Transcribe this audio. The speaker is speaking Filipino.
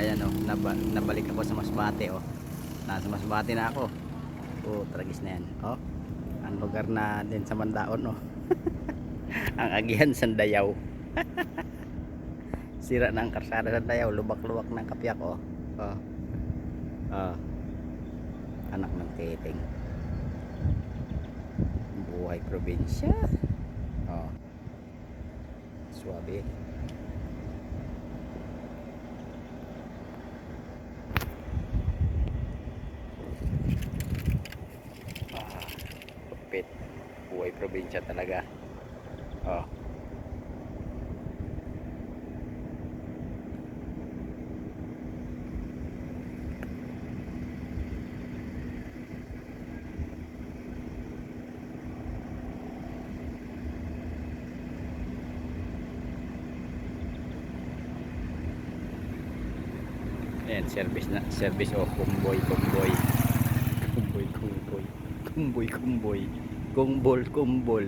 ayan oh, nabalik ako sa Masbate oh. Nasa Masbate na ako. Oh, tragis na yan. Oh, ang lugar na din sa Mandaon oh. Ang agihan sa Dayaw. Sira na ang karsada sa Dayaw, lubak-lubak ng kapyak oh. Oh. Oh. Anak ng titing. Buhay probinsya. Oh. Suwabe. Pit. Buhay probinsya talaga. Oh. Ayan, service oh, kumboy. Kumbol. Kumbol.